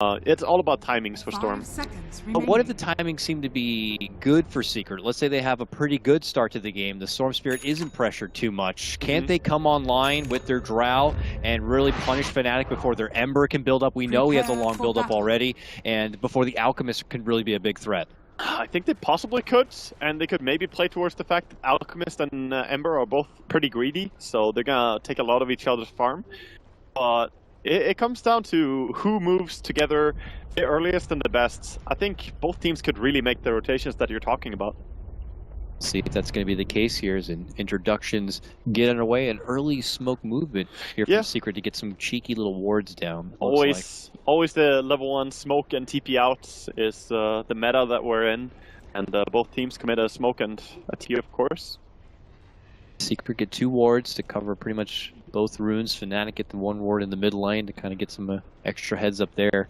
It's all about timings for Storm. But what if the timing seemed to be good for Secret? Let's say they have a pretty good start to the game. The Storm Spirit isn't pressured too much. Can't they come online with their Drow and really punish Fnatic before their Ember can build up? We know he has a long build up already, and before the Alchemist can really be a big threat. I think they possibly could, and they could maybe play towards the fact that Alchemist and Ember are both pretty greedy, so they're gonna take a lot of each other's farm. But it comes down to who moves together the earliest and the best. I think both teams could really make the rotations that you're talking about. See if that's going to be the case here as introductions get underway. An early smoke movement here from Secret to get some cheeky little wards down. Always the level 1 smoke and TP out is the meta that we're in. And both teams commit a smoke and a T, of course. Secret get 2 wards to cover pretty much both runes. Fnatic get the 1 ward in the mid lane to kind of get some extra heads up there.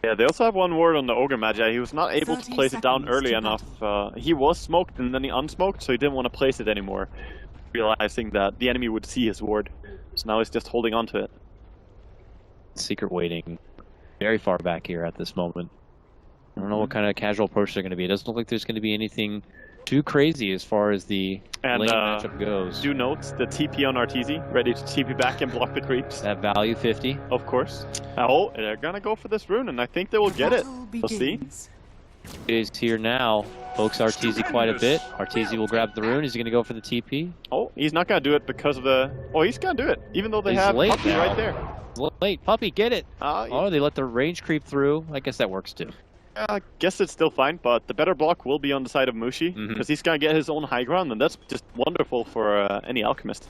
Yeah, they also have 1 ward on the Ogre Magi. He was not able to place it down early enough. He was smoked and then he unsmoked, so he didn't want to place it anymore, realizing that the enemy would see his ward. So now he's just holding on to it. Secret waiting very far back here at this moment. I don't know what kind of casual approach they're going to be. It doesn't look like there's going to be anything too crazy as far as the lane matchup goes. Do note the TP on Arteezy, ready to TP back and block the creeps. That value 50. Of course. Oh, they're gonna go for this rune, and I think they will get it. We'll see. Is here now. Pokes Arteezy quite a bit. Arteezy will grab the rune. Is he going to go for the TP? Oh, he's not going to do it because of the... Oh, he's going to do it, even though they have Puppy right there. Late. Puppy, get it. Oh, they let the range creep through. I guess that works too. I guess it's still fine, but the better block will be on the side of Mushi, because he's going to get his own high ground, and that's just wonderful for any Alchemist.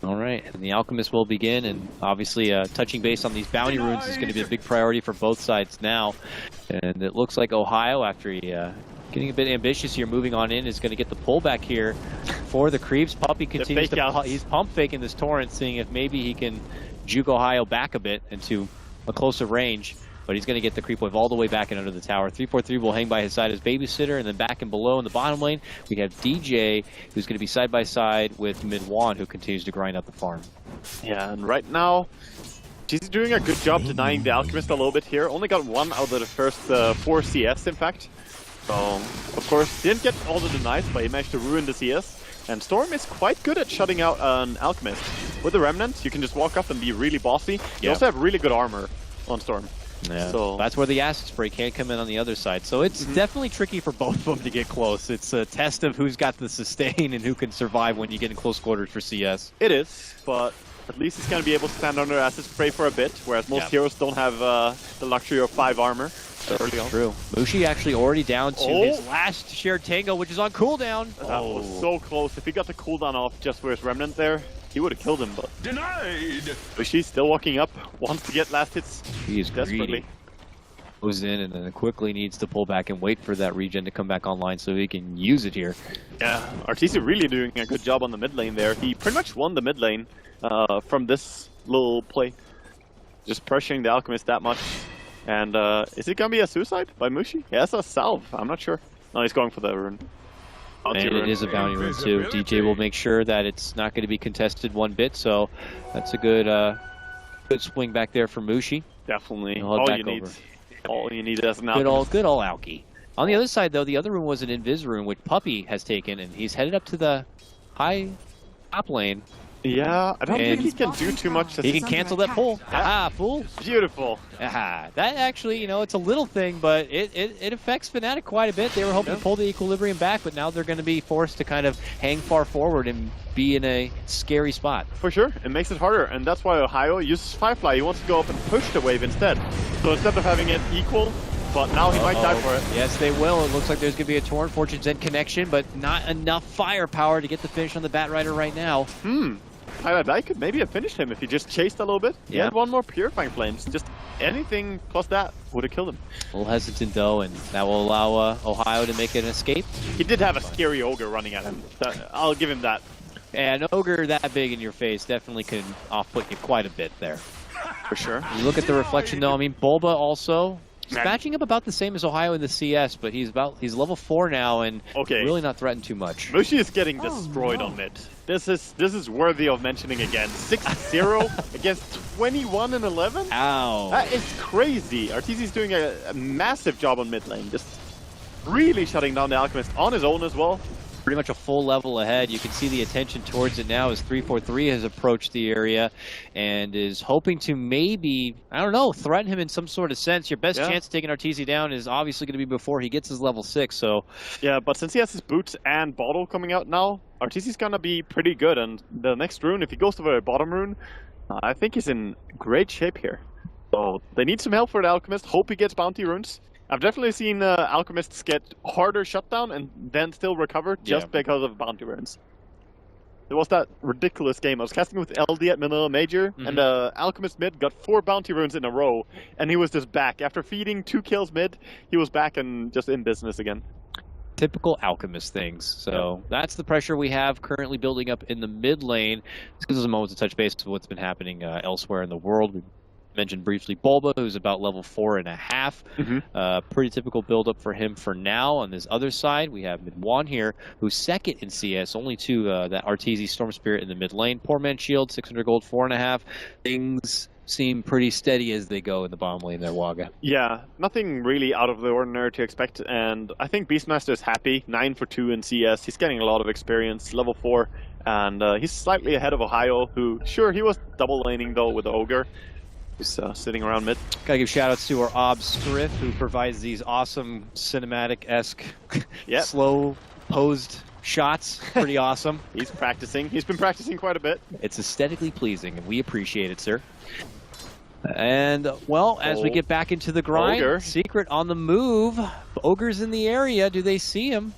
All right, and the Alchemist will begin, and obviously touching base on these bounty runes is going to be a big priority for both sides now. And it looks like Ohio, after he getting a bit ambitious here, moving on in, is going to get the pullback here for the creeps. Puppy continues to he's pump faking this torrent, seeing if maybe he can juke Ohio back a bit into a closer range. But he's going to get the creep wave all the way back and under the tower. 343 will hang by his side as babysitter, and then back and below in the bottom lane, we have DJ, who's going to be side by side with Midwan, who continues to grind out the farm. Yeah, and right now, she's doing a good job denying the Alchemist a little bit here. Only got 1 out of the first 4 CS, in fact. So, of course, didn't get all the denies, but he managed to ruin the CS. And Storm is quite good at shutting out an Alchemist. With the Remnant, you can just walk up and be really bossy. You also have really good armor on Storm. Yeah, so that's where the acid spray can't come in on the other side. So it's definitely tricky for both of them to get close. It's a test of who's got the sustain and who can survive when you get in close quarters for CS. It is, but at least he's going to be able to stand under acid spray for a bit, whereas most heroes don't have the luxury of 5 armor early on. True. Mushi actually already down to his last shared tango, which is on cooldown. That was so close. If he got the cooldown off just for his Remnant there, he would have killed him, but... Denied! Mushi's still walking up, wants to get last hits. He is desperately. Greedy. Goes in and then quickly needs to pull back and wait for that regen to come back online so he can use it here. Yeah, Arteezy really doing a good job on the mid lane there. He pretty much won the mid lane from this little play. Just pressuring the Alchemist that much. And is it going to be a suicide by Mushi? He has a salve, I'm not sure. No, he's going for the rune. And it is a bounty rune too. DJ will make sure that it's not going to be contested 1 bit, so that's a good good swing back there for Mushi. Definitely. All you need is an Alchemist. Good old Alki. On the other side though, the other rune was an Invis rune, which Puppy has taken, and he's headed up to the high top lane. Yeah, I don't think he can do too much. He can cancel that pull. Aha, fool. Beautiful. Aha. That actually, you know, it's a little thing, but it affects Fnatic quite a bit. They were hoping to pull the equilibrium back, but now they're going to be forced to kind of hang far forward and be in a scary spot. For sure. It makes it harder, and that's why Ohio uses Firefly. He wants to go up and push the wave instead. So instead of having it equal, but now he might die for it. Yes, they will. It looks like there's going to be a Torrent Fortune's End connection, but not enough firepower to get the finish on the Batrider right now. I could maybe have finished him if he just chased a little bit. He had 1 more Purifying Flames. Just anything plus that would have killed him. A little hesitant though, and that will allow Ohio to make an escape. He did have a scary Ogre running at him. I'll give him that. Yeah, an Ogre that big in your face definitely can off-put you quite a bit there. For sure. You look at the reflection though, I mean, Bulba also... He's matching up about the same as Ohio in the CS, but he's level 4 now and really not threatened too much. Mushi is getting destroyed on mid. This is worthy of mentioning again. 6-0 against 21 and 11? Ow. That is crazy. RTZ's doing a massive job on mid lane. Just really shutting down the Alchemist on his own as well. Pretty much a full level ahead. You can see the attention towards it now as 343 has approached the area and is hoping to maybe, I don't know, threaten him in some sort of sense. Your best chance of taking RTZ down is obviously going to be before he gets his level 6. So yeah, but since he has his boots and bottle coming out now, RTZ's going to be pretty good. And the next rune, if he goes to the bottom rune, I think he's in great shape here. So they need some help for the Alchemist. Hope he gets bounty runes. I've definitely seen Alchemists get harder shutdown and then still recover just because of bounty runes. There was that ridiculous game. I was casting with LD at Manila Major, and Alchemist mid got 4 bounty runes in a row, and he was just back. After feeding 2 kills mid, he was back and just in business again. Typical Alchemist things. So that's the pressure we have currently building up in the mid lane. This gives us a moment to touch base with what's been happening elsewhere in the world. We mentioned briefly Bulba, who's about level 4.5. Pretty typical build-up for him for now. On this other side, we have Midwan here, who's second in CS, only to that RTZ Storm Spirit in the mid lane. Poor man shield, 600 gold, 4.5. Things seem pretty steady as they go in the bottom lane there, Waga. Yeah, nothing really out of the ordinary to expect, and I think Beastmaster is happy. 9 for 2 in CS. He's getting a lot of experience, level 4, and he's slightly ahead of Ohio, who, sure, he was double laning though with the Ogre. He's sitting around mid. Gotta give shout outs to our Ob Scriff, who provides these awesome cinematic-esque slow posed shots. Pretty awesome. He's practicing. He's been practicing quite a bit. It's aesthetically pleasing, and we appreciate it, sir. And, well, as we get back into the grind, Ogre. Secret on the move. Ogre's in the area. Do they see him?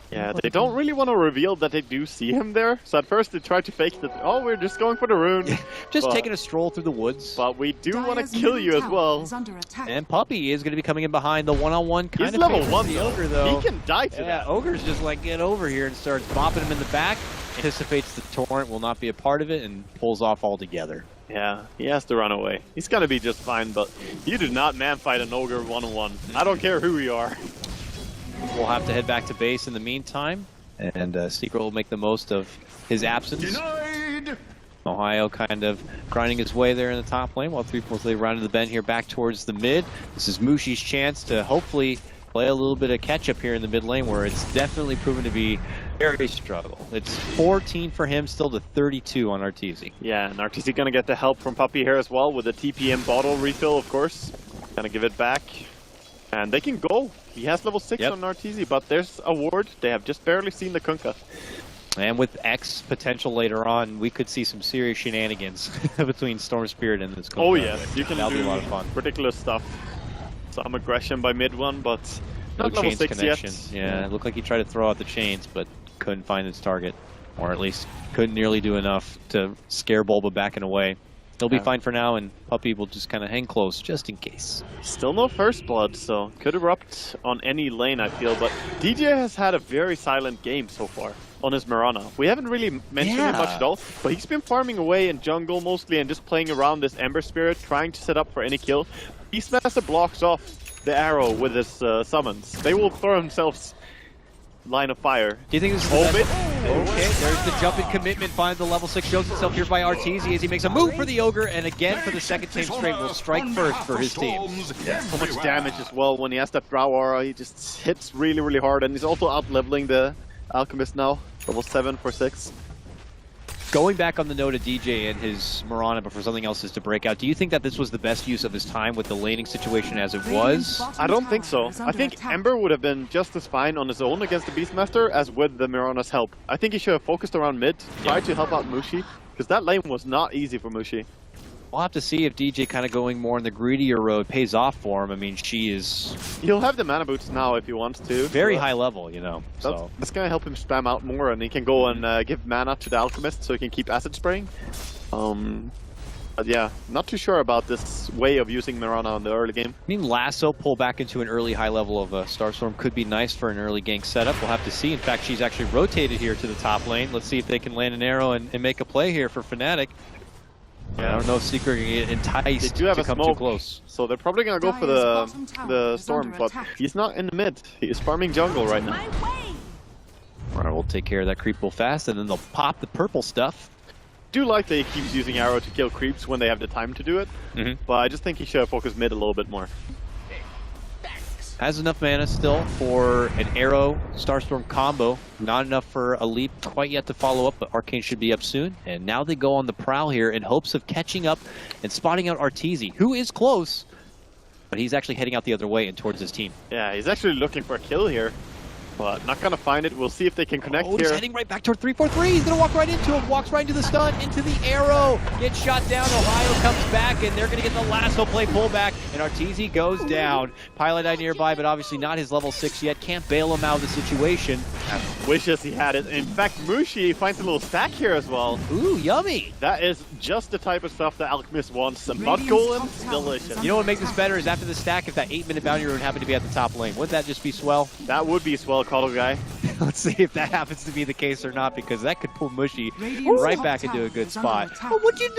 Yeah, they don't really want to reveal that they do see him there. So at first they try to fake that, oh, we're just going for the rune. Just taking a stroll through the woods. But we do want to kill you as well. And Puppy is going to be coming in behind the one-on-one kind He's of level 1 the Ogre, though. He can die to that. Ogre's just like, get over here and starts bopping him in the back. Anticipates the torrent will not be a part of it and pulls off altogether. Yeah, he has to run away. He's going to be just fine, but you do not man-fight an Ogre one-on-one. I don't care who you are. We'll have to head back to base in the meantime, and Secret will make the most of his absence. Denied! Ohio kind of grinding his way there in the top lane, while 343 rounded the bend here back towards the mid. This is Mushi's chance to hopefully play a little bit of catch-up here in the mid lane, where it's definitely proven to be very struggle. It's 14 for him, still to 32 on RTZ. Yeah, and RTZ gonna get the help from Puppy here as well, with a TPM bottle refill, of course. Gonna give it back. And they can go. He has level 6 on RTZ, but there's a ward. They have just barely seen the Kunkka. And with X potential later on, we could see some serious shenanigans between Storm Spirit and this Kunkka. Oh yes, you can That'll do be a lot of fun. ridiculous stuff. Some aggression by mid one, but not No level chains 6 connection. yet. Yeah, it looked like he tried to throw out the chains, but couldn't find its target. Or at least couldn't nearly do enough to scare Bulba back and away. He'll be fine for now, and Puppy will just kind of hang close, just in case. Still no first blood, so could erupt on any lane, I feel. But DJ has had a very silent game so far on his Mirana. We haven't really mentioned him much at all, but he's been farming away in jungle mostly and just playing around this Ember Spirit, trying to set up for any kill. Beastmaster blocks off the arrow with his summons. They will throw themselves line of fire. Do you think this is the best? Okay, there's the jump in commitment. Finds the level 6, shows himself here by RTZ as he makes a move for the Ogre, and again for the second time straight will strike first for his team. Yeah, so much damage as well when he has that Drow Aura. He just hits really, really hard, and he's also out-leveling the Alchemist now. Level 7 for 6. Going back on the note of DJ and his Mirana before something else is to break out, do you think that this was the best use of his time with the laning situation as it was? I don't think so. I think Ember would have been just as fine on his own against the Beastmaster as with the Mirana's help. I think he should have focused around mid, tried to help out Mushi, because that lane was not easy for Mushi. We'll have to see if DJ kind of going more on the greedier road pays off for him. I mean, she is... He'll have the mana boots now if he wants to. Very high level, you know. That's going to help him spam out more, and he can go and give mana to the Alchemist so he can keep acid spraying. But yeah, not too sure about this way of using Mirana in the early game. I mean, Lasso pull back into an early high level of Starstorm could be nice for an early gank setup. We'll have to see. In fact, she's actually rotated here to the top lane. Let's see if they can land an arrow and make a play here for Fnatic. Yeah, I don't know if Secret can get enticed to come smoke, too close. So they're probably going to go for the Storm, but he's not in the mid. He is farming jungle right now. Alright, we'll take care of that creep real fast, and then they'll pop the purple stuff. do like that he keeps using arrow to kill creeps when they have the time to do it, but I just think he should have focused mid a little bit more. Has enough mana still for an arrow Starstorm combo. Not enough for a leap quite yet to follow up, but Arcane should be up soon. And now they go on the prowl here in hopes of catching up and spotting out Arteezy, who is close, but he's actually heading out the other way and towards his team. Yeah, he's actually looking for a kill here, but not gonna find it. We'll see if they can connect here. He's heading right back toward 343. He's gonna walk right into him. Walks right into the stun, into the arrow. Gets shot down. Ohio comes back, and they're gonna get the lasso play pullback, and Arteezy goes down. Pilot Eye nearby, but obviously not his level 6 yet. Can't bail him out of the situation. Wishes he had it. In fact, Mushi finds a little stack here as well. Ooh, yummy. That is just the type of stuff that Alchemist wants. Some mud golem, delicious. You know what would make this better is after the stack, if that 8-minute bounty rune happened to be at the top lane. Wouldn't that just be swell? That would be swell, Cuddle Guy. Let's see if that happens to be the case or not, because that could pull Mushy right back into a good spot. Oh, would you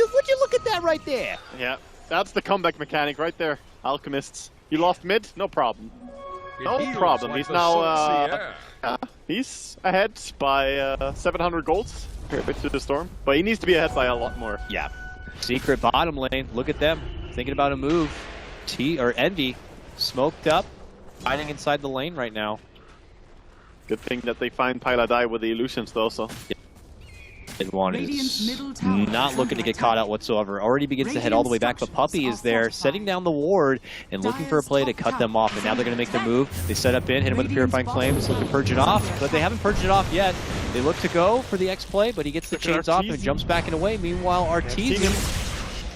look at that right there? Yeah, that's the comeback mechanic right there. Alchemists. You lost mid? No problem. No problem. He's now, he's ahead by 700 golds here to the Storm. But he needs to be ahead by a lot more. Yeah. Secret bottom lane. Look at them. Thinking about a move. Envy smoked up, hiding inside the lane right now. Good thing that they find Paladai with the illusions though, so. Midwan is not looking to get caught out whatsoever. Already begins to head all the way back, but Puppey is there, setting down the ward and looking for a play to cut them off. And now they're going to make their move. They set up in, hit him with the Purifying Flames, look to purge it off, but they haven't purged it off yet. They look to go for the X play, but he gets the chains off and jumps back and away. Meanwhile, Arteezy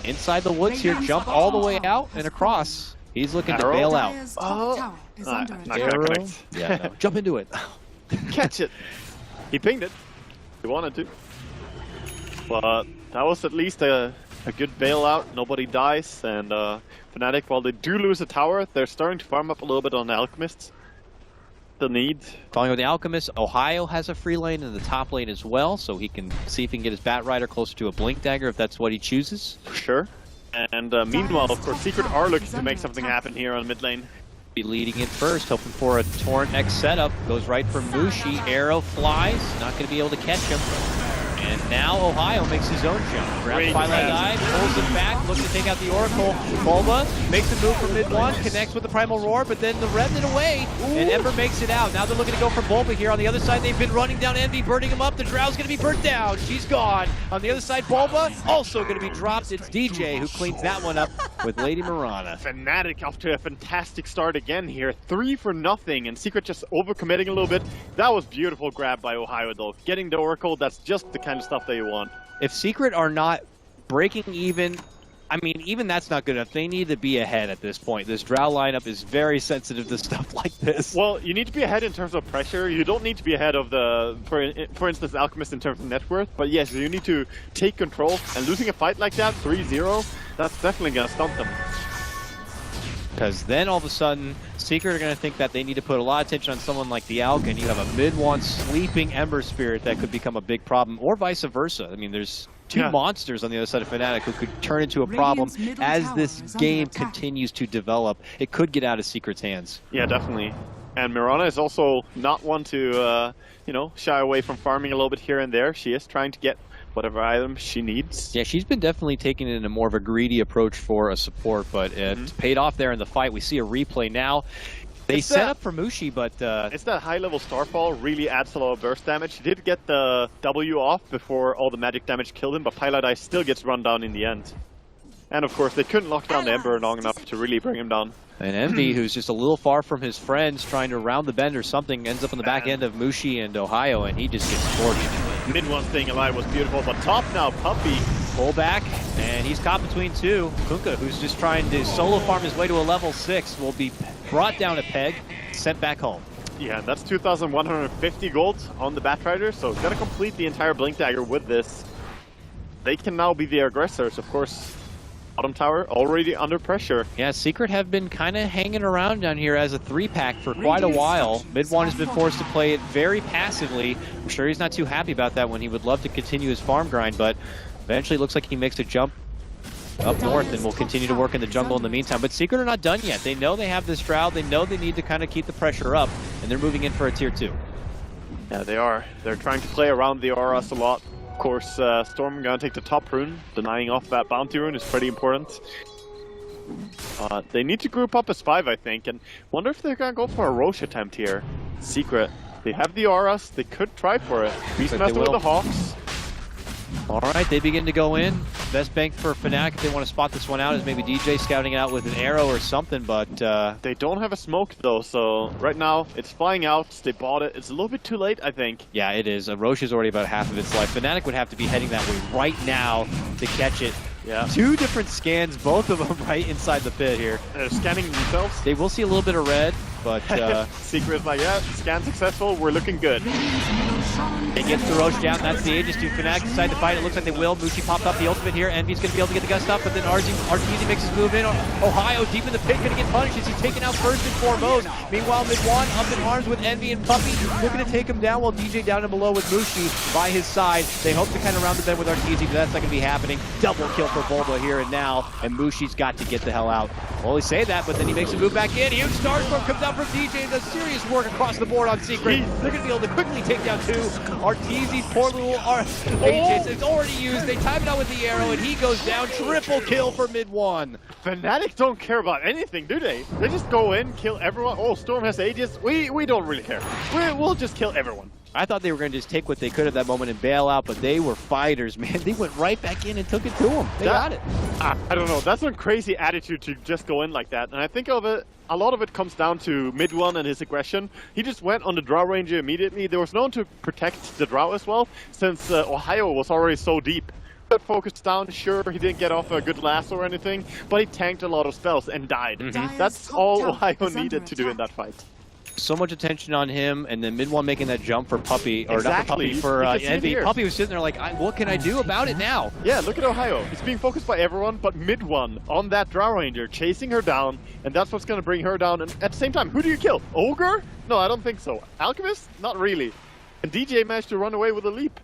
inside the woods here, jump all the way out and across. He's looking to bail out. Oh, not gonna connect. Yeah, no. Jump into it. Catch it. He pinged it. He wanted to. But that was at least a good bailout. Nobody dies. And Fnatic, while they do lose a tower, they're starting to farm up a little bit on the Alchemists. The need. Following with the Alchemist, Ohio has a free lane in the top lane as well, so he can see if he can get his Bat Rider closer to a Blink Dagger if that's what he chooses. For sure. And meanwhile, of course, Secret are looking to make something happen here on mid lane. Be leading it first, hoping for a Torrent X setup. Goes right for Mushi. Arrow flies. Not going to be able to catch him. And now Ohio makes his own jump. Grabs Pilot Eye, pulls it back, looking to take out the Oracle. Bulba makes a move for mid one, connects with the Primal Roar, but then the Remnant away, and Ember makes it out. Now they're looking to go for Bulba here. On the other side, they've been running down Envy, burning him up. The Drow's going to be burnt down. She's gone. On the other side, Bulba also going to be dropped. It's DJ who cleans that one up with Lady Mirana. Fnatic off to a fantastic start again here. 3 for nothing, and Secret just overcommitting a little bit. That was beautiful grab by Ohio though. Getting the Oracle, that's just the kind of stuff that you want. If Secret are not breaking even, I mean, even that's not good enough. They need to be ahead at this point. This Drow lineup is very sensitive to stuff like this. Well, you need to be ahead in terms of pressure. You don't need to be ahead of the, for instance, Alchemist in terms of net worth. But yes, you need to take control. And losing a fight like that, 3-0, that's definitely going to stunt them. Because then all of a sudden, Secret are going to think that they need to put a lot of attention on someone like the Alk, and you have a mid-one sleeping Ember Spirit that could become a big problem, or vice versa. I mean, there's two monsters on the other side of Fnatic who could turn into a problem as this game continues to develop. It could get out of Secret's hands. Yeah, definitely. And Mirana is also not one to, you know, shy away from farming a little bit here and there. She is trying to get whatever item she needs. Yeah, she's been definitely taking it in a more of a greedy approach for a support, but it paid off there in the fight. We see a replay now. They set up for Mushi, but... it's that high-level Starfall really adds a lot of burst damage. He did get the W off before all the magic damage killed him, but Pilot Eye still gets run down in the end. And of course, they couldn't lock down the Ember long enough to really bring him down. And Envy, who's just a little far from his friends, trying to round the bend or something, ends up on the back end of Mushi and Ohio, and he just gets torched. Mid-one staying alive was beautiful, but top now, Puppey. Pull back, and he's caught between two. Kunkka, who's just trying to solo farm his way to a level 6, will be brought down a peg, sent back home. Yeah, that's 2,150 gold on the Batrider, so gotta complete the entire Blink Dagger with this. They can now be the aggressors, of course. Bottom tower already under pressure. Yeah, Secret have been kind of hanging around down here as a 3-pack for quite a while. Mid-one has been forced to play it very passively. I'm sure he's not too happy about that when he would love to continue his farm grind, but eventually it looks like he makes a jump up north and will continue to work in the jungle in the meantime. But Secret are not done yet. They know they have this Shroud. They know they need to kind of keep the pressure up, and they're moving in for a tier 2. Yeah, they are. They're trying to play around the auras a lot. Of course, Storm gonna take the top rune. Denying off that bounty rune is pretty important. They need to group up as 5, I think, and wonder if they're gonna go for a Roche attempt here. Secret. They have the auras, they could try for it. Beastmaster with the Hawks. Alright, they begin to go in. Best bank for Fnatic if they want to spot this one out is maybe DJ scouting it out with an arrow or something, but... They don't have a smoke though, so right now it's flying out. They bought it. It's a little bit too late, I think. Yeah, it is. Roche is already about half of its life. Fnatic would have to be heading that way right now to catch it. Yeah. 2 different scans, both of them right inside the pit here. They're scanning themselves. They will see a little bit of red, but... Secret's like, yeah, scan successful, we're looking good. It gets the Roche down, that's the Aegis to Fnatic decide to fight. It looks like they will. Mushi popped up the ultimate here. Envy's going to be able to get the gust up, but then Arteezy makes his move in. Ohio deep in the pit, going to get punished as he's taken out first and foremost. Meanwhile, Mid-1 up in arms with Envy and Puppey, looking to take him down while DJ down and below with Mushi by his side. They hope to kind of round the bend with Arteezy, but that's not going to be happening. Double kill for Bulba here and now, and Mushi's got to get the hell out. Well, he say that, but then he makes a move back in. Huge Starstorm comes out from DJ and does serious work across the board on Secret. They're going to be able to quickly take down 2. Arteezy's poor little Aegis is already used. They time it out with the arrow, and he goes down. Triple kill for Mid-1. Fnatic don't care about anything, do they? They just go in, kill everyone. Oh, Storm has Aegis. We don't really care. We'll just kill everyone. I thought they were going to just take what they could at that moment and bail out, but they were fighters, man. They went right back in and took it to them. They got it. I don't know. That's a crazy attitude to just go in like that. And I think of it, a lot of it comes down to Mid-1 and his aggression. He just went on the Drow Ranger immediately. There was no one to protect the Drow as well, since Ohio was already so deep. Got focused down, sure, he didn't get off a good lasso or anything, but he tanked a lot of spells and died. That's all Ohio needed to do in that fight. So much attention on him, and then Mid-1 making that jump for Puppey, or not for Puppey, for Envy. Puppey was sitting there like, what can I do about it now? Yeah, look at Ohio. It's being focused by everyone, but Mid-1 on that Drow Ranger, chasing her down, and that's what's going to bring her down. And at the same time, who do you kill? Ogre? No, I don't think so. Alchemist? Not really. And DJ managed to run away with a leap.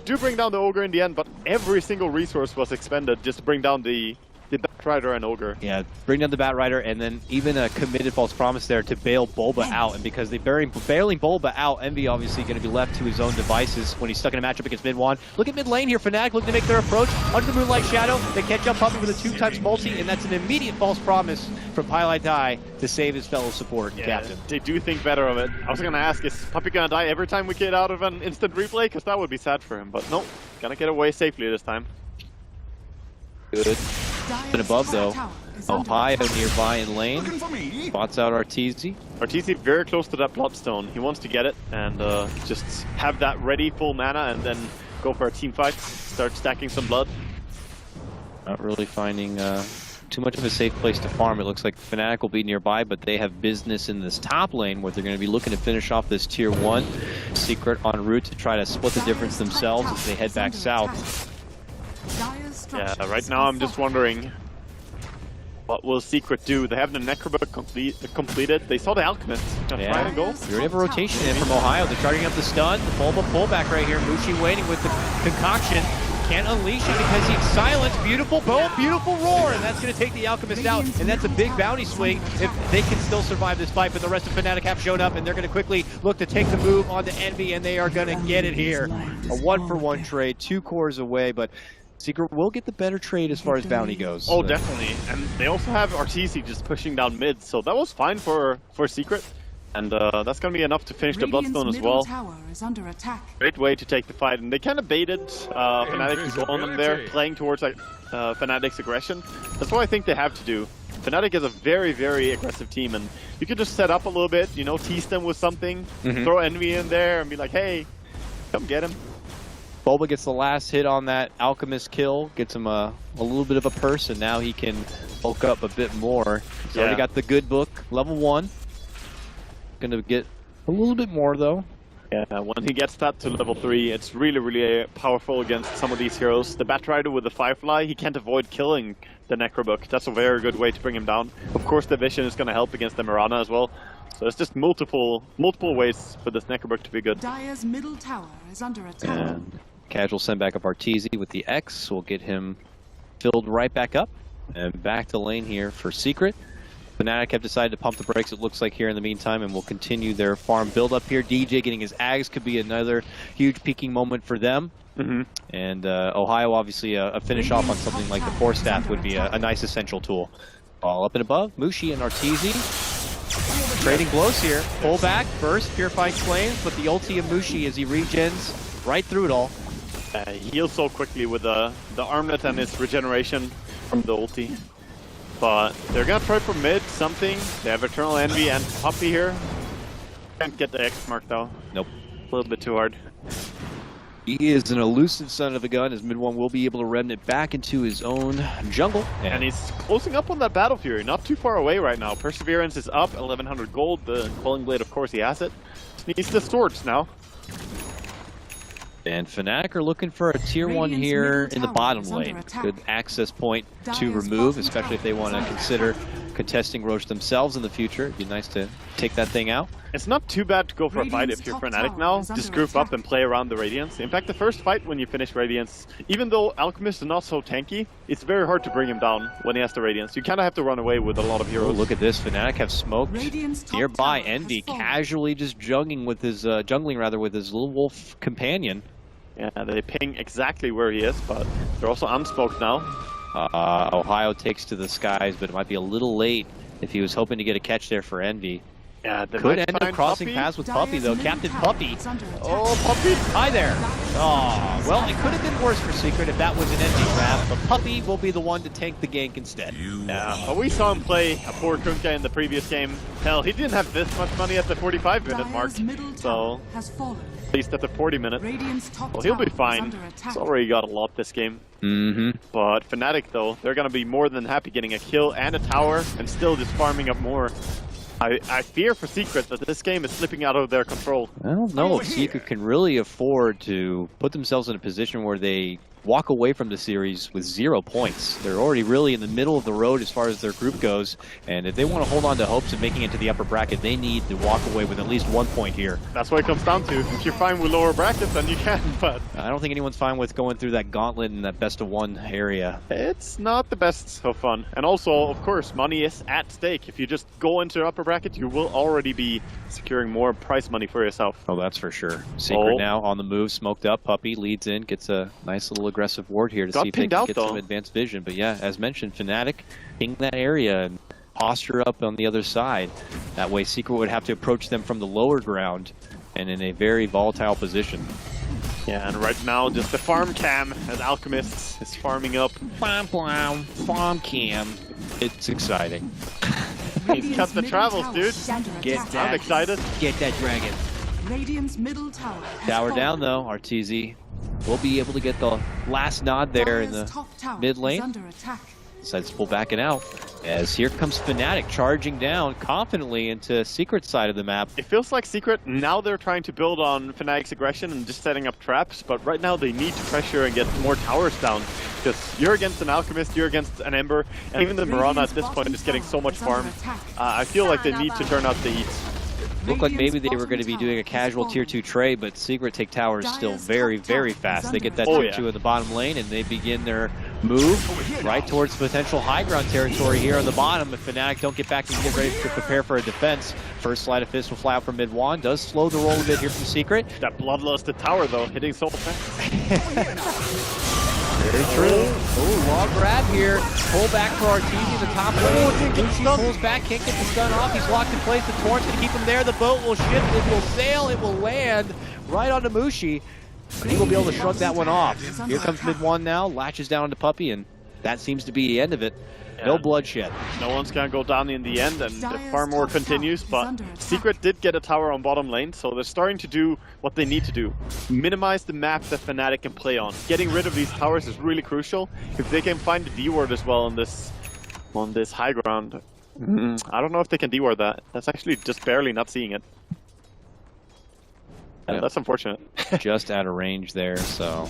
Do bring down the Ogre in the end, but every single resource was expended just to bring down the Batrider and Ogre. Yeah, bring down the Batrider, and then even a committed false promise there to bail Bulba out. And because they bailing Bulba out, Envy obviously going to be left to his own devices when he's stuck in a matchup against Mid-1. Look at mid lane here, Fnatic looking to make their approach under the Moonlight Shadow. They catch up Puppey with a 2x multi, and that's an immediate false promise from Pilot Die to save his fellow support captain. They do think better of it. I was going to ask, is Puppey going to die every time we get out of an instant replay? Because that would be sad for him. But no, going to get away safely this time. Good. And above though, Ohio nearby in lane, spots out Arteezy. Arteezy very close to that Bloodstone. He wants to get it and just have that ready, full mana, and then go for a team fight, start stacking some blood. Not really finding too much of a safe place to farm. It looks like Fnatic will be nearby, but they have business in this top lane where they're going to be looking to finish off this tier 1. Secret en route to try to split the difference themselves as they head back south. Yeah, right now I'm just wondering, what will Secret do? They have the Necrobook completed. They saw the Alchemist. Yeah, go. We already have a rotation in from Ohio. They're charging up the stun. The Bulba pullback right here. Mushi waiting with the concoction. Can't unleash it because he's silenced. Beautiful bow, beautiful roar, and that's going to take the Alchemist out, and that's a big bounty swing if they can still survive this fight. But the rest of Fnatic have shown up, and they're going to quickly look to take the move onto Envy, and they are going to get it here. A 1-for-1 trade, 2 cores away, but Secret will get the better trade as far as bounty goes. Oh, definitely. And they also have Arteezy just pushing down mid, so that was fine for Secret. And that's going to be enough to finish the Bloodstone as well. Great way to take the fight. And they kind of baited Fnatic to go on them there, playing towards like Fnatic's aggression. That's what I think they have to do. Fnatic is a very, very aggressive team, and you could just set up a little bit, you know, tease them with something, throw Envy in there, and be like, hey, come get him. Bulba gets the last hit on that Alchemist kill, gets him a little bit of a purse, and now he can bulk up a bit more. He's already got the good book, level 1. Gonna get a little bit more though. Yeah, when he gets that to level 3, it's really, really powerful against some of these heroes. The Batrider with the Firefly, he can't avoid killing the Necrobook. That's a very good way to bring him down. Of course, the Vision is going to help against the Mirana as well. So it's just multiple ways for this Necrobook to be good. Dire's middle tower is under attack. And Casual send back up Arteezy with the X. We'll get him filled right back up. And back to lane here for Secret. Fnatic have decided to pump the brakes, it looks like, here in the meantime, and will continue their farm build up here. DJ getting his Ags could be another huge peaking moment for them. And Ohio, obviously, a finish off on something like the Force Staff would be a nice essential tool. All up and above, Mushi and Arteezy trading blows here. Pull back, burst, Purifying Flames, but the ulti of Mushi as he regens right through it all. He heals so quickly with the armlet and his regeneration from the ulti. But they're gonna try for mid something. They have Eternal Envy and Puppy here. Can't get the X mark though. Nope. A little bit too hard. He is an elusive son of a gun, as Mid One will be able to remnant back into his own jungle. And he's closing up on that Battle Fury, not too far away right now. Perseverance is up, 1100 gold. The Quelling Blade, of course, he has it. Needs the swords now. And Fnatic are looking for a tier 1 here in the bottom lane. Good access point to remove, especially if they want to consider contesting Roche themselves in the future. It'd be nice to take that thing out. It's not too bad to go for a fight if you're Fnatic now. Just group up and play around the Radiance. In fact, the first fight when you finish Radiance, even though Alchemist is not so tanky, it's very hard to bring him down when he has the Radiance. You kind of have to run away with a lot of heroes. Oh, look at this. Fnatic have smoked nearby. Envy casually just jungling with his little wolf companion. Yeah, they ping exactly where he is, but they're also unsmoked now. Ohio takes to the skies, but it might be a little late if he was hoping to get a catch there for Envy. Yeah, they could might end up crossing Puppy. paths with Puppy, though. Captain Puppy. Oh, Puppy! Hi there. Oh, well, it could have been worse for Secret if that was an Envy trap, but Puppy will be the one to tank the gank instead. Yeah, but we saw him play a poor Kunkka in the previous game. Hell, he didn't have this much money at the 45-minute mark, so at least at the 40-minute. Well, he'll be fine. He's already got a lot this game. But Fnatic, though, they're going to be more than happy getting a kill and a tower and still just farming up more. I fear for Secret that this game is slipping out of their control. I don't know if Secret can really afford to put themselves in a position where they walk away from the series with 0 points. They're already really in the middle of the road as far as their group goes, and if they want to hold on to hopes of making it to the upper bracket, they need to walk away with at least 1 point here. That's what it comes down to. If you're fine with lower brackets, then you can, but I don't think anyone's fine with going through that gauntlet in that best-of-1 area. It's not the best of fun. And also, of course, money is at stake. If you just go into upper bracket, you will already be securing more prize money for yourself. Oh, that's for sure. Secret now on the move, smoked up. Puppy leads in, gets a nice little aggressive ward here to see if they can get some advanced vision. But yeah, as mentioned, Fnatic ping that area and posture up on the other side. That way Secret would have to approach them from the lower ground and in a very volatile position. Yeah, and right now just the farm cam as Alchemist is farming up. Farm cam. It's exciting. He's cut the travels, dude. Get that. I'm excited. Get that dragon. Radiant's middle tower. Tower down though, Arteezy will be able to get the last nod there in the mid lane. Decides to pull back and out. As here comes Fnatic charging down confidently into Secret's side of the map. It feels like Secret, now they're trying to build on Fnatic's aggression and just setting up traps, but right now they need to pressure and get more towers down. Because you're against an Alchemist, you're against an Ember, and even the Mirana at this point is getting so much farm. I feel like they need to turn out the heat. Looked like maybe they were going to be doing a casual tier 2 trade, but Secret take towers still very, very fast. They get that tier 2 in the bottom lane, and they begin their move right towards potential high ground territory here on the bottom. If Fnatic don't get back and get ready to prepare for a defense, first Sleight of Fist will fly out from mid one. Does slow the roll a bit here from Secret. That bloodlusted tower, though, hitting so fast. Very true. Oh, long grab here. Pull back for Arteezy, the top lane. Mushi pulls back, can't get the stun off. He's locked in place. The torrent's going to keep him there. The boat will shift, it will sail, it will land right onto Mushi. But he will be able to shrug that one off. Here comes mid one now, latches down onto Puppy, and that seems to be the end of it. No bloodshed. No one's gonna go down in the end, and the farm war continues, but Secret did get a tower on bottom lane, so they're starting to do what they need to do. Minimize the map that Fnatic can play on. Getting rid of these towers is really crucial. If they can find the D-ward as well on this high ground, I don't know if they can D-ward that. That's actually just barely not seeing it. Yeah, that's unfortunate. Just out of range there, so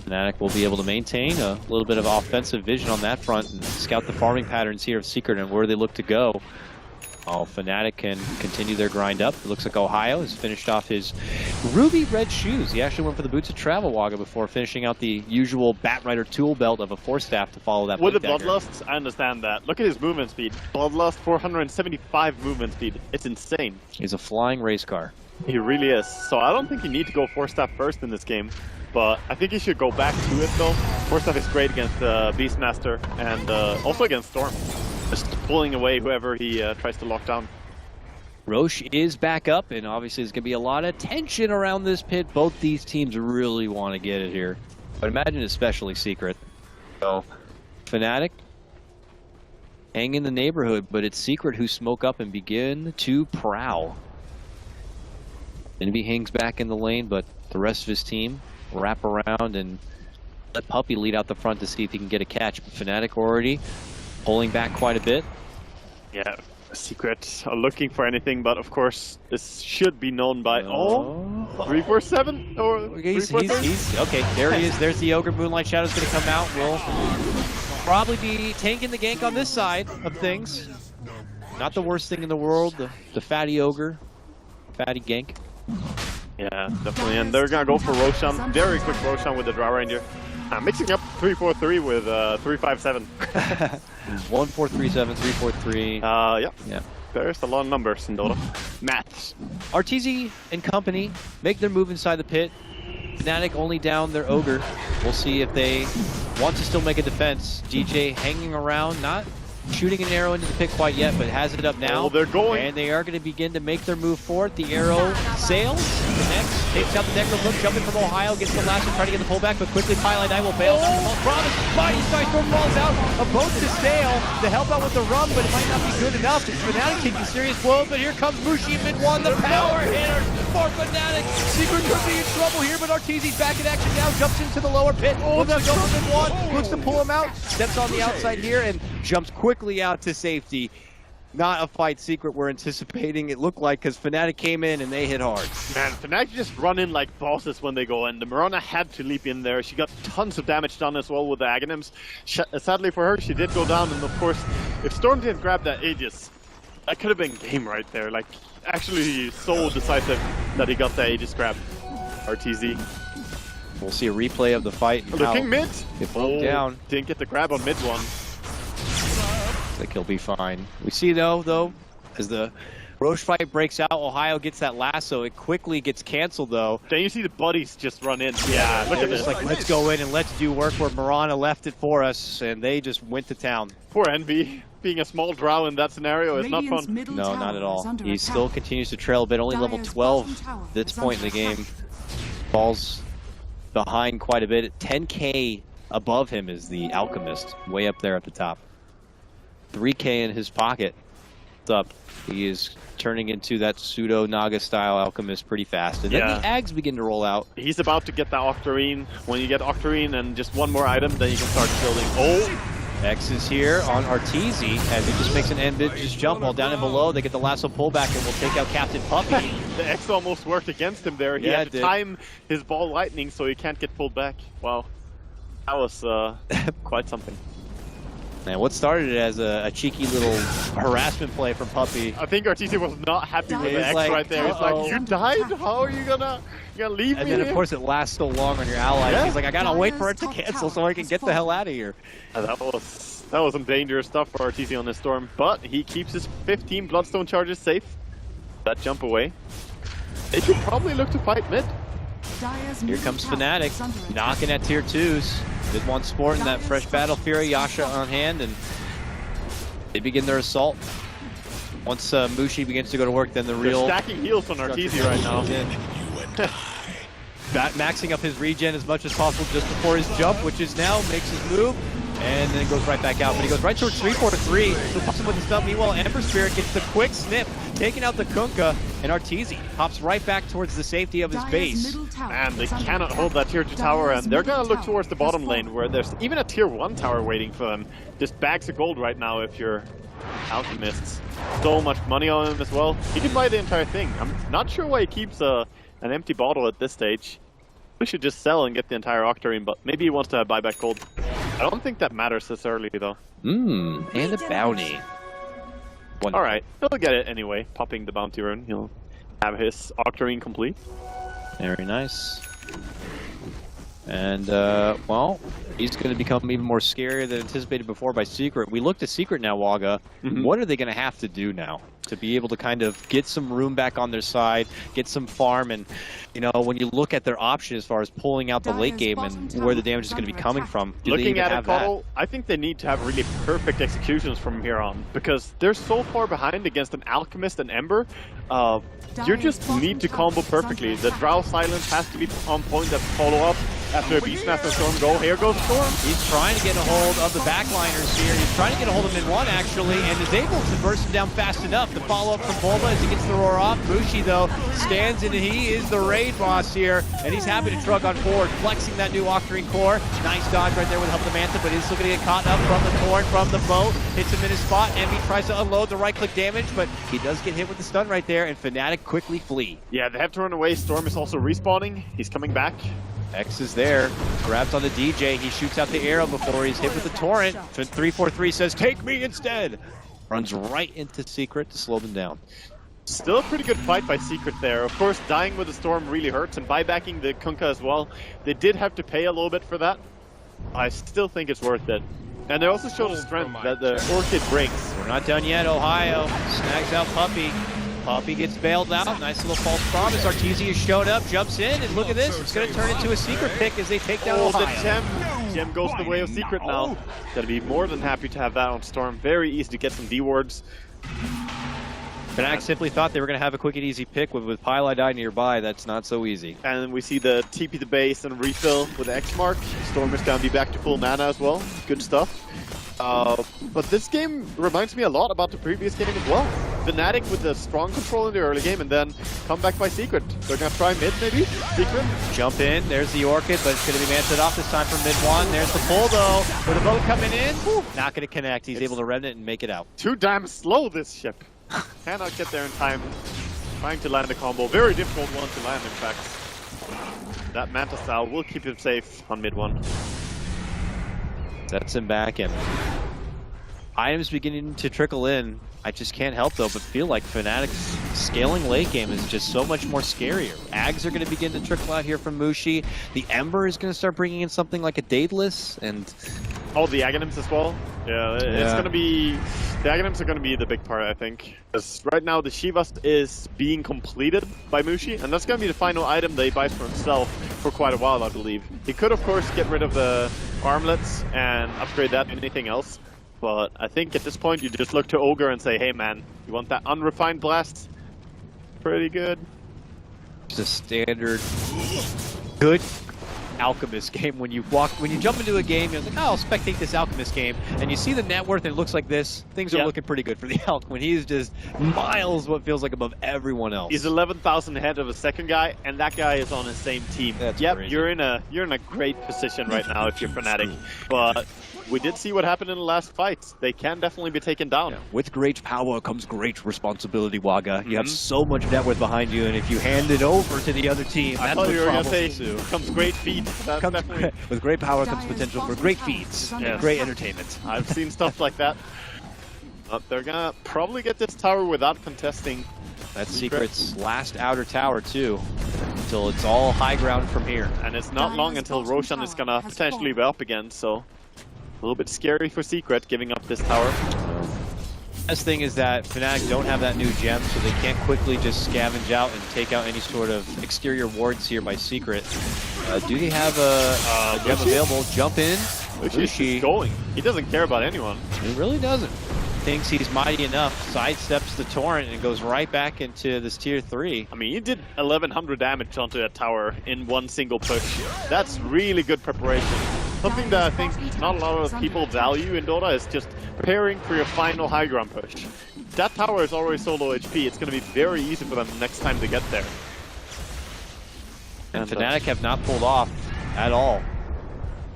Fnatic will be able to maintain a little bit of offensive vision on that front and scout the farming patterns here of Secret and where they look to go. Oh, Fnatic can continue their grind up. It looks like Ohio has finished off his ruby red shoes. He actually went for the boots of travel Wagga before finishing out the usual Batrider tool belt of a Force Staff to follow that. With the Bloodlust, I understand that. Look at his movement speed. Bloodlust, 475 movement speed. It's insane. He's a flying race car. He really is. So I don't think you need to go Force Staff first in this game. But I think he should go back to it though. Force Staff is great against Beastmaster and also against Storm. Just pulling away whoever he tries to lock down. Roche is back up, and obviously there's going to be a lot of tension around this pit. Both these teams really want to get it here. But imagine especially Secret. So, Fnatic hang in the neighborhood, but it's Secret who smoke up and begin to prowl. Newbee hangs back in the lane, but the rest of his team wrap around and let Puppey lead out the front to see if he can get a catch. But Fnatic already pulling back quite a bit. Yeah, Secret are looking for anything, but of course this should be known by 347 or he's okay. There he is. There's the Ogre. Moonlight Shadow's going to come out. We'll probably be tanking the gank on this side of things. Not the worst thing in the world. The fatty Ogre, fatty gank. Yeah, definitely. And they're gonna go for Roshan. Very quick Roshan with the Drow Ranger. Mixing up 343 with 357. 1437, 343. Yeah. There's a lot of numbers in Dota. Maths. Arteezy and company make their move inside the pit. Fnatic only down their Ogre. We'll see if they want to still make a defense. DJ hanging around, not shooting an arrow into the pit quite yet, but has it up now. Oh, they're going. And they are going to begin to make their move forward. The arrow sails. Next, takes out the Necro Look, jumping from Ohio, gets the last one, trying to get the pullback, but quickly Pilot Knight will bail. Promise, Mighty Storm falls out. A boat to sail to help out with the run, but it might not be good enough. It's Fnatic taking serious blows, but here comes Mushi in mid-1, the power hitter for Fnatic. Secret could be in trouble here, but Arteezy's back in action now, jumps into the lower pit. Looks to go for mid-1, looks to pull him out, steps on the outside here, and jumps quickly out to safety. Not a fight Secret we're anticipating, it looked like, because Fnatic came in and they hit hard. Man, Fnatic just run in like bosses when they go in. The Mirana had to leap in there. She got tons of damage done as well with the Aghanims. Sadly for her, she did go down, and of course, if Storm didn't grab that Aegis, that could have been game right there. Like, actually so decisive that he got the Aegis grab. Arteezy. We'll see a replay of the fight. Looking mid. It broke down. Didn't get the grab on mid one. I think he'll be fine. We see though, as the Roche fight breaks out, Ohio gets that lasso. It quickly gets canceled though. Then you see the buddies just run in. Yeah, look at this. Like, let's go in and let's do work where Mirana left it for us, and they just went to town. Poor Envy. Being a small drow in that scenario is not fun. No, not at all. He still continues to trail a bit, only level 12 at this point in the game. Falls behind quite a bit. 10k above him is the Alchemist, way up there at the top. 3k in his pocket. What's up? He is turning into that pseudo Naga style Alchemist pretty fast. And then the Ags begin to roll out. He's about to get that Octarine. When you get Octarine and just one more item, then you can start building. Oh! X is here on Arteezy as he just makes an ambitious jump while down and below. They get the lasso pullback and will take out Captain Puppey. The X almost worked against him there. He had to time his ball lightning so he can't get pulled back. Wow. That was quite something. Man, what started it as a cheeky little harassment play from Puppey. I think Arteezy was not happy with the X right there. He's like, you died? How are you gonna leave me? And then of course it lasts so long on your allies. Yeah. He's like, I gotta wait for it to cancel so I can get the hell out of here. That was some dangerous stuff for Arteezy on this Storm, but he keeps his 15 Bloodstone charges safe. That jump away. They should probably look to fight mid. Here comes Fnatic, knocking at tier 2s. Did one sport in that fresh Battle Fury, Yasha on hand, and they begin their assault. Once Mushi begins to go to work, then the real... They're stacking heals on Arteezy right now. Maxing up his regen as much as possible just before his jump, which is now, makes his move, and then goes right back out. But he goes right towards 343, so pops him with the stun. Meanwhile, Ember Spirit gets the quick snip, taking out the Kunkka, and Arteezy pops right back towards the safety of his base. And they cannot hold that tier 2 tower, and they're gonna look towards the bottom lane, where there's even a tier 1 tower waiting for them. Just bags of gold right now if you're Alchemists. So much money on him as well. He can buy the entire thing. I'm not sure why he keeps an empty bottle at this stage. We should just sell and get the entire Octarine, but maybe he wants to buy back gold. I don't think that matters this early, though. And a bounty. Alright, he'll get it anyway. Popping the bounty rune, he'll have his Octarine complete. Very nice. And, well, he's going to become even more scarier than anticipated before by Secret. We look to Secret now, Waga. What are they going to have to do now to be able to kind of get some room back on their side, get some farm, and, you know, when you look at their option as far as pulling out the late game and where the damage is going to be coming from, looking at it, Cottle, I think they need to have really perfect executions from here on, because they're so far behind against an Alchemist and Ember. You just need to combo perfectly. The Drow Silence has to be on point at follow-up after a Beastmaster Storm go. Here goes Storm. He's trying to get a hold of the backliners here. He's trying to get a hold of him in one, actually, and is able to burst him down fast enough. The follow-up from Bulba as he gets the roar off. Mushi, though, stands and he is the raid boss here, and he's happy to truck on forward, flexing that new Octarine core. Nice dodge right there with help the Manta, but he's still going to get caught up from the Torn, from the boat. Hits him in his spot, and he tries to unload the right-click damage, but he does get hit with the stun right there, and Fnatic quickly flee. Yeah, they have to run away. Storm is also respawning. He's coming back. X is there, grabs on the DJ, he shoots out the arrow before he's hit with the torrent. 343 says, take me instead! Runs right into Secret to slow them down. Still a pretty good fight by Secret there. Of course, dying with the Storm really hurts, and buybacking the Kunkka as well. They did have to pay a little bit for that. I still think it's worth it. And they also show the strength that the Orchid brings. We're not done yet, Ohio. Snags out Puppey. Puppey gets bailed out. Nice little false promise. Arteezy has showed up, jumps in, and look at this. It's going to turn into a Secret pick as they take down Ohio. The gem. Gem goes the way of Secret now. Gonna be more than happy to have that on Storm. Very easy to get some D-wards. Fnatic simply thought they were going to have a quick and easy pick with Pylai nearby. That's not so easy. And we see the TP the base and refill with X mark. Storm is going to be back to full mana as well. Good stuff. But this game reminds me a lot about the previous game as well. Fnatic with the strong control in the early game and then come back by Secret. They're going to try mid maybe? Secret? Jump in, there's the Orchid, but it's going to be manted off this time from mid one. There's the pull though, with the boat coming in. Whew, not going to connect. He's able to remnant and make it out. Too damn slow, this ship. Cannot get there in time. Trying to land a combo. Very difficult one to land, in fact. That Manta style will keep him safe on mid one. Sets him back and items beginning to trickle in. I just can't help though but feel like Fnatic's scaling late game is just so much more scarier. Ags are going to begin to trickle out here from Mushi. The Ember is going to start bringing in something like a Daedalus and... Oh, the Aghanims as well? Yeah, it's going to be... The Aghanims are going to be the big part, I think. Because right now the Shivas is being completed by Mushi, and that's going to be the final item that he buys for himself for quite a while, I believe. He could, of course, get rid of the armlets and upgrade that to anything else. But I think at this point you just look to Ogre and say, hey man, you want that unrefined blast? Pretty good. It's a standard good Alchemist game. When you jump into a game, you're like, oh, I'll spectate this Alchemist game, and you see the net worth and it looks like this, things are looking pretty good for the Alch when he's just miles what feels like above everyone else. He's 11,000 ahead of a second guy, and that guy is on his same team. That's yep, crazy. you're in a great position right now if you're Fnatic. But we did see what happened in the last fight. They can definitely be taken down. Yeah. With great power comes great responsibility, Waga. You have so much net worth behind you, and if you hand it over to the other team, that's what problems ensue. Comes great feed. With great power comes potential for great feats and great entertainment. I've seen stuff like that. They're gonna probably get this tower without contesting. That's Secret's last outer tower too, until it's all high ground from here. And it's not long until Roshan is gonna potentially be up again, so a little bit scary for Secret giving up this tower. Best thing is that Fnatic don't have that new gem, so they can't quickly just scavenge out and take out any sort of exterior wards here by Secret. Do they have a gem available? Jump in. He's going. He doesn't care about anyone. He really doesn't. Thinks he's mighty enough, sidesteps the torrent and goes right back into this tier 3. I mean, he did 1100 damage onto that tower in one single push. That's really good preparation. Something that I think not a lot of people value in Dota is just preparing for your final high ground push. That tower is already so low HP, it's going to be very easy for them next time to get there. And Fnatic have not pulled off at all.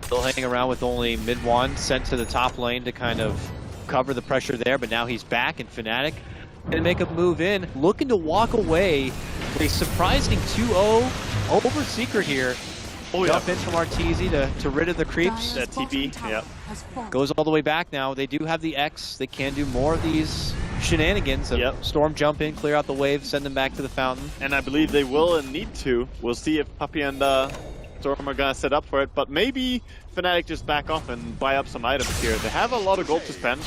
Still hanging around with only mid one, sent to the top lane to kind of cover the pressure there, but now he's back, and Fnatic gonna make a move in, looking to walk away with a surprising 2-0 over Secret here. Jump in from Arteezy to rid of the creeps. That TP, yeah. Goes all the way back now. They do have the X. They can do more of these shenanigans of storm jump in, clear out the wave, send them back to the fountain. And I believe they will and need to. We'll see if Puppy and Storm are gonna set up for it, but maybe Fnatic just back off and buy up some items here. They have a lot of gold to spend,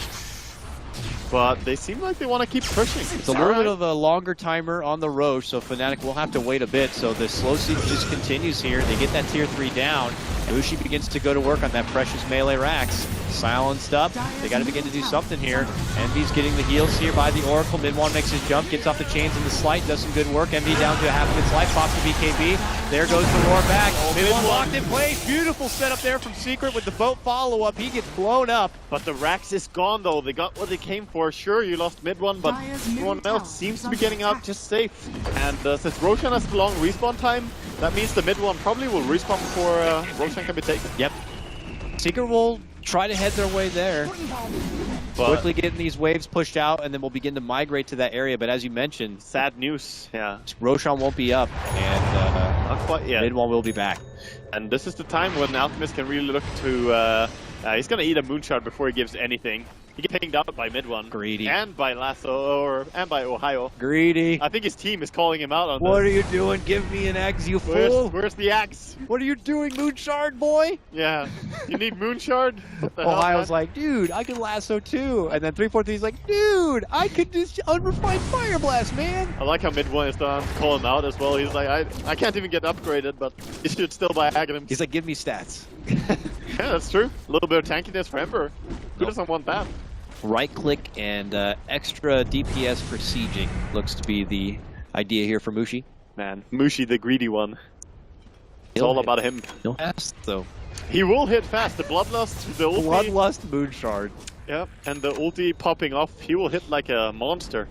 but they seem like they want to keep pushing. It's a little bit of a longer timer on the Roche, so Fnatic will have to wait a bit. So the slow siege just continues here. They get that tier 3 down. Mushi begins to go to work on that precious melee Rax. Silenced up. They got to begin to do something here. Envy's getting the heals here by the Oracle. Mid-1 makes his jump, gets off the chains in the slight, does some good work. Envy down to half of its life, pops the BKB. There goes the roar back. Mid-1 locked in place. Beautiful setup there from Secret with the boat follow-up. He gets blown up. But the Rax is gone though. They got what they came for. Sure, you lost mid-1, but everyone else seems to be getting out just safe. And since Roshan has a long respawn time, that means the mid-1 probably will respawn before Roshan can be taken. Yep. Secret will try to head their way there. But quickly getting these waves pushed out, and then we'll begin to migrate to that area. But as you mentioned, sad news. Yeah, Roshan won't be up, and not quite yet. Mid-1 will be back. And this is the time when Alchemist can really look to. He's gonna eat a moonshot before he gives anything. He gets pinged out by mid-1. Greedy. And by Lasso, and by Ohio. Greedy. I think his team is calling him out on What this. are you doing? Give me an axe, you fool! Where's the axe? What are you doing, Moonshard boy? Yeah. You need Moonshard? What the Ohio's hell, like, dude, I can lasso too. And then 343's like, dude, I could just unrefined Fire Blast, man. I like how mid-1 is done to call him out as well. He's like, I can't even get upgraded, but you should still buy Aghanim's. He's like, give me stats. Yeah, that's true. A little bit of tankiness for Emperor. Who doesn't want that? Right click and extra DPS for sieging looks to be the idea here for Mushi. Man, Mushi the greedy one. It's all about him. He'll fast though. He will hit fast. The Bloodlust, the ulti. Bloodlust Moonshard. Yep, and the ulti popping off, he will hit like a monster.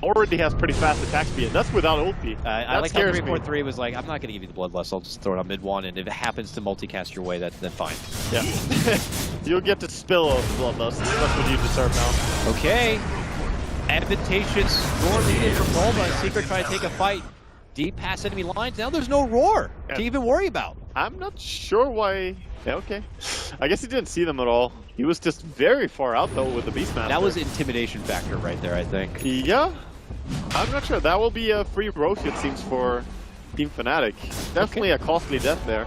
Already has pretty fast attack speed. That's without ulti. I like how 343 was like, I'm not going to give you the Bloodlust, I'll just throw it on mid-1, and if it happens to multicast your way, then fine. Yeah. You'll get to spill of Bloodlust. That's what you deserve now. Okay. Advantageous roar needed from Bulba. Secret trying to take a fight deep past enemy lines. Now there's no roar to even worry about. I'm not sure why. Yeah, okay. I guess he didn't see them at all. He was just very far out though with the Beastmaster. That was intimidation factor right there, I think. Yeah. I'm not sure. That will be a free Roche, it seems, for Team Fnatic. Definitely a costly death there.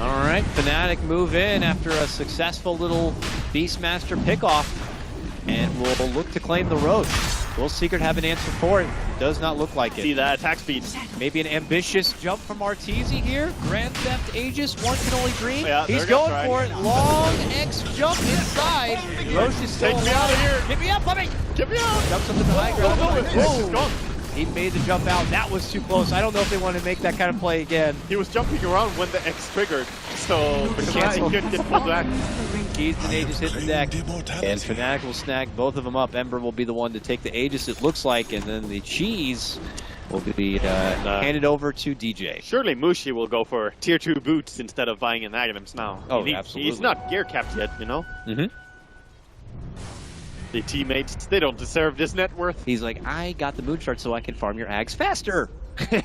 All right, Fnatic move in after a successful little Beastmaster pickoff, and will look to claim the Roche. Will Secret have an answer for it? Does not look like it. See that attack speed. Maybe an ambitious jump from Arteezy here. Grand Theft Aegis, one can only dream. Yeah, he's going for it. Long X jump inside. Roche is still Take me out of here. Get me out, puppy. Get me out. Jumps up to the high ground. He's gone. He made the jump out. That was too close. I don't know if they want to make that kind of play again. He was jumping around when the X triggered, so because he couldn't get pulled back. Keys and Aegis hit the deck, and Fnatic will snag both of them up. Ember will be the one to take the Aegis, it looks like, and then the cheese will be handed over to DJ. Surely Mushi will go for tier 2 boots instead of buying an Aghanim's now. Oh, absolutely. He's not gear capped yet, you know? Mm-hmm. The teammates, they don't deserve this net worth. He's like, I got the Moonshard so I can farm your Ags faster.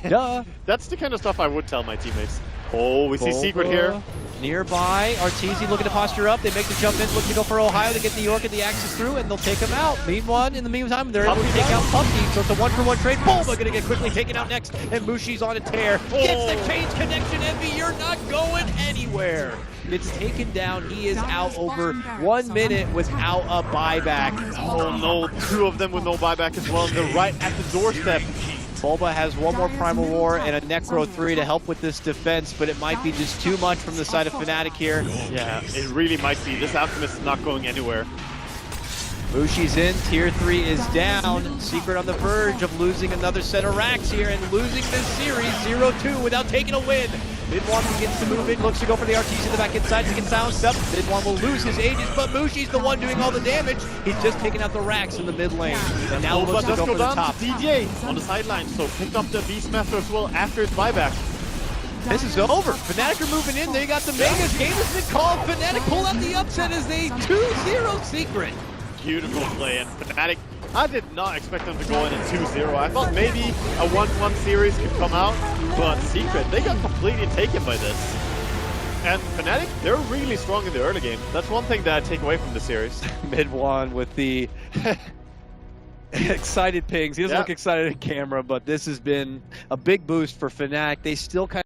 Duh. That's the kind of stuff I would tell my teammates. Oh, we see Secret here. Nearby, Arteezy looking to posture up. They make the jump in, looking to go for Ohio to get the York and the Axis through, and they'll take him out. Meanwhile, in the meantime, they're able to take out Pumpkin, so it's a 1-for-1 trade. Bulba gonna get quickly taken out next, and Mushi's on a tear. Gets the chains connection, Envy, you're not going anywhere. It's taken down. He is out over 1 minute without a buyback. Oh no, 2 of them with no buyback as well. They're right at the doorstep. Bulba has one more Primal Roar and a Necro 3 to help with this defense, but it might be just too much from the side of Fnatic here. Yeah, it really might be. This Alchemist is not going anywhere. Mushi's in, tier 3 is down. Secret on the verge of losing another set of racks here and losing this series 0-2 without taking a win. Mid-1 begins to move in, looks to go for the Arteezy in the back inside to get silenced up. Mid-1 will lose his Aegis, but Mushi's the one doing all the damage. He's just taking out the racks in the mid lane. And now looks to go for the top. DJ on the sideline, so picked up the Beastmaster as well after his buyback. This is over. Fnatic are moving in, they got the Megas. Game has been called. Fnatic pull out the upset as they 2-0 Secret. Beautiful play, and Fnatic, I did not expect them to go in at 2-0. I thought maybe a 1-1 series could come out, but Secret, they got completely taken by this. And Fnatic, they're really strong in the early game. That's one thing that I take away from the series. Mid one with the excited pings. He doesn't look excited on camera, but this has been a big boost for Fnatic. They still kind